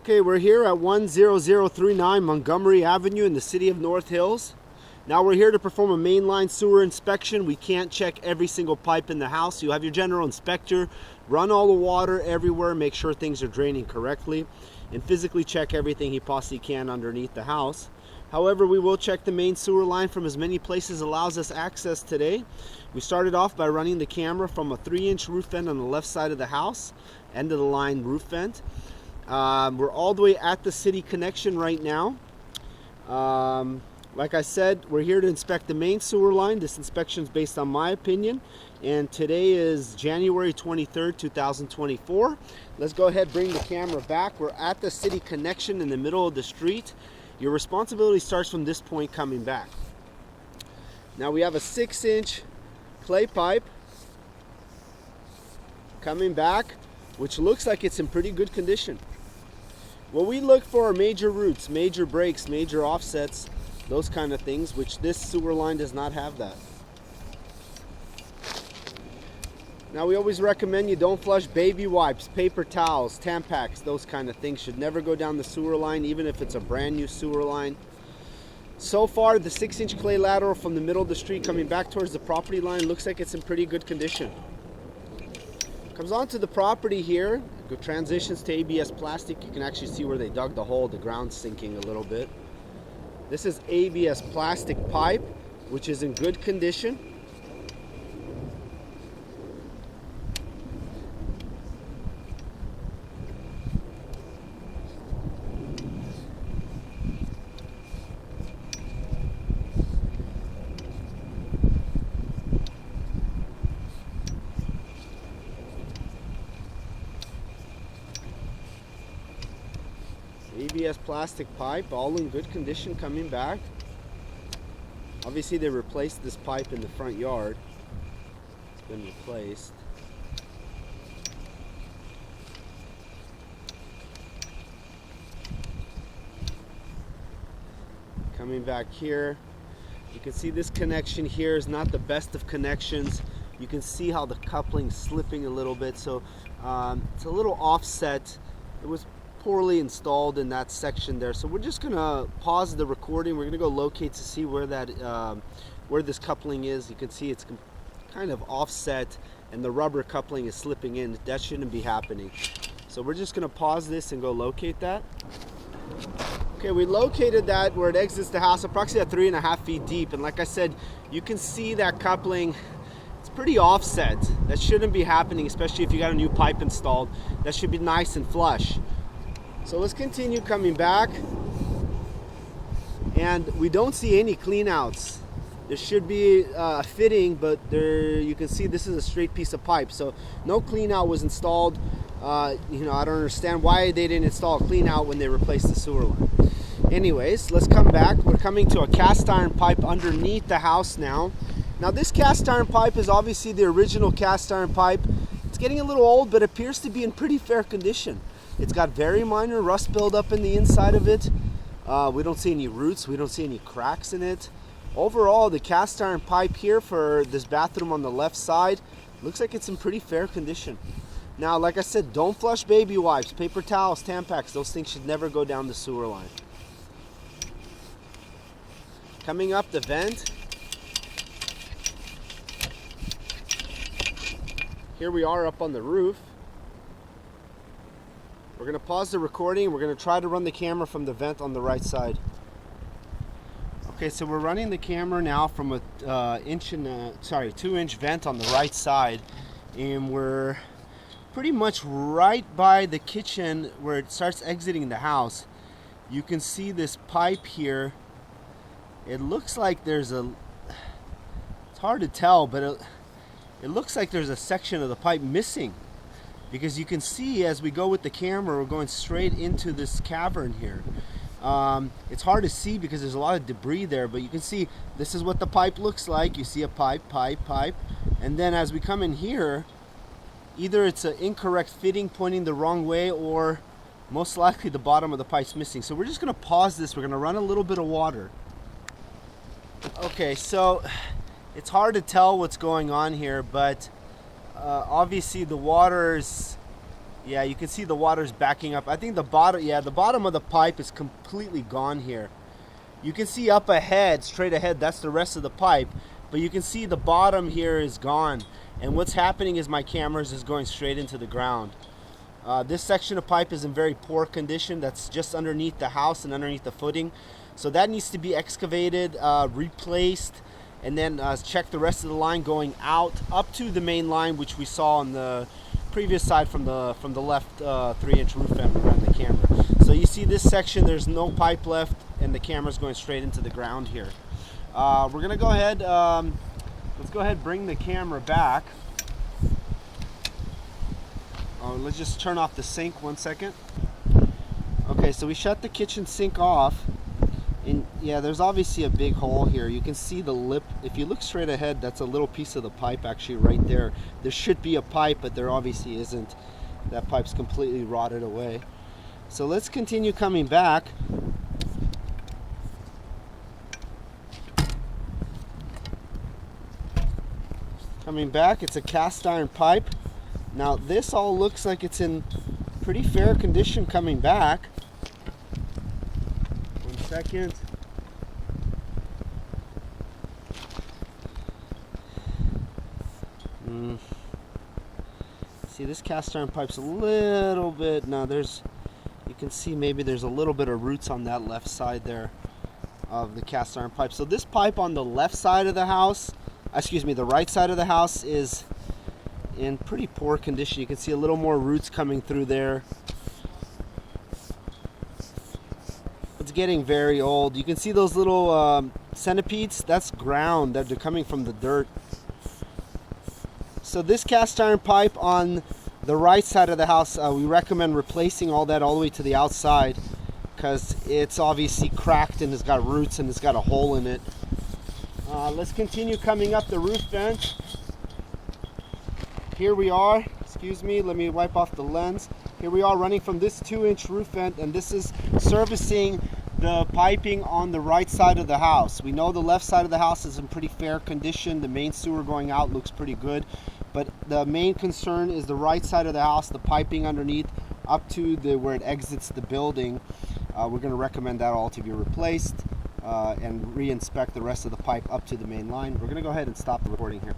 Okay, we're here at 10039 Montgomery Avenue in the city of North Hills. Now we're here to perform a mainline sewer inspection. We can't check every single pipe in the house. You have your general inspector run all the water everywhere, make sure things are draining correctly, and physically check everything he possibly can underneath the house. However, we will check the main sewer line from as many places allows us access today. We started off by running the camera from a 3-inch roof vent on the left side of the house, end of the line roof vent. We're all the way at the city connection right now. Like I said, we're here to inspect the main sewer line. This inspection is based on my opinion, and today is January 23rd, 2024. Let's go ahead and bring the camera back. We're at the city connection in the middle of the street. Your responsibility starts from this point coming back. Now we have a 6-inch clay pipe coming back, which looks like it's in pretty good condition. What we look for are major roots, major breaks, major offsets, those kind of things, which this sewer line does not have that. Now we always recommend you don't flush baby wipes, paper towels, Tampax, those kind of things should never go down the sewer line, even if it's a brand new sewer line. So far, the 6-inch clay lateral from the middle of the street coming back towards the property line looks like it's in pretty good condition. Comes onto the property here, transitions to ABS plastic. You can actually see where they dug the hole, the ground's sinking a little bit. This is ABS plastic pipe, which is in good condition. ABS plastic pipe, all in good condition coming back. Obviously they replaced this pipe in the front yard. It's been replaced. Coming back here, you can see this connection here is not the best of connections. You can see how the coupling's slipping a little bit, so it's a little offset. It was poorly installed in that section there, so we're just gonna pause the recording. We're gonna go locate to see where that where this coupling is. You can see it's kind of offset and the rubber coupling is slipping in. That shouldn't be happening, so we're just gonna pause this and go locate that. Okay, we located that where it exits the house, approximately at 3.5 feet deep, and like I said, you can see that coupling. It's pretty offset. That shouldn't be happening, especially if you got a new pipe installed. That should be nice and flush. So let's continue coming back, and we don't see any clean outs. There should be a fitting, but there you can see this is a straight piece of pipe, so no clean out was installed. I don't understand why they didn't install a clean out when they replaced the sewer line. Anyways, let's come back. We're coming to a cast iron pipe underneath the house now. Now this cast iron pipe is obviously the original cast iron pipe. It's getting a little old, but appears to be in pretty fair condition. It's got very minor rust buildup in the inside of it. We don't see any roots. We don't see any cracks in it. Overall, the cast iron pipe here for this bathroom on the left side looks like it's in pretty fair condition. Now, like I said, don't flush baby wipes, paper towels, Tampax. Those things should never go down the sewer line. Coming up the vent. Here we are up on the roof. We're going to pause the recording. We're going to try to run the camera from the vent on the right side. Okay, so we're running the camera now from a 2-inch vent on the right side, and we're pretty much right by the kitchen where it starts exiting the house. You can see this pipe here. It looks like there's a, it's hard to tell, but it looks like there's a section of the pipe missing. Because you can see as we go with the camera, we're going straight into this cavern here. It's hard to see because there's a lot of debris there, but you can see this is what the pipe looks like. You see a pipe, and then as we come in here, either it's an incorrect fitting pointing the wrong way, or most likely the bottom of the pipe's missing. So we're just gonna pause this. We're gonna run a little bit of water. Okay, so it's hard to tell what's going on here, but obviously the water's Yeah, you can see the water's backing up. I think the bottom of the pipe is completely gone here. You can see up ahead, straight ahead, that's the rest of the pipe, but you can see the bottom here is gone. And what's happening is my camera is just going straight into the ground. This section of pipe is in very poor condition. That's just underneath the house and underneath the footing. So that needs to be excavated, replaced, and then check the rest of the line going out up to the main line, which we saw on the previous side from the left 3-inch roof vent around the camera. So you see this section, there's no pipe left, and the camera's going straight into the ground here. We're gonna go ahead, let's go ahead and bring the camera back. Let's just turn off the sink 1 second. Okay, so we shut the kitchen sink off, and yeah, there's obviously a big hole here. You can see the lip. If you look straight ahead, that's a little piece of the pipe actually right there. There should be a pipe, but there obviously isn't. That pipe's completely rotted away. So let's continue coming back. Coming back, it's a cast iron pipe. Now this all looks like it's in pretty fair condition coming back. 1 second. See, this cast iron pipe's a little bit, now you can see maybe there's a little bit of roots on that left side there of the cast iron pipe. So this pipe on the left side of the house, excuse me, the right side of the house is in pretty poor condition. You can see a little more roots coming through there. It's getting very old. You can see those little centipedes. That's ground. They're coming from the dirt. So this cast iron pipe on the right side of the house, we recommend replacing all that all the way to the outside, because it's obviously cracked and it's got roots and it's got a hole in it. Let's continue coming up the roof vent. Here we are, excuse me, let me wipe off the lens. Here we are running from this 2-inch roof vent, and this is servicing the piping on the right side of the house. We know the left side of the house is in pretty fair condition. The main sewer going out looks pretty good, but the main concern is the right side of the house, the piping underneath up to where it exits the building. We're going to recommend that all to be replaced and re-inspect the rest of the pipe up to the main line. We're going to go ahead and stop the recording here.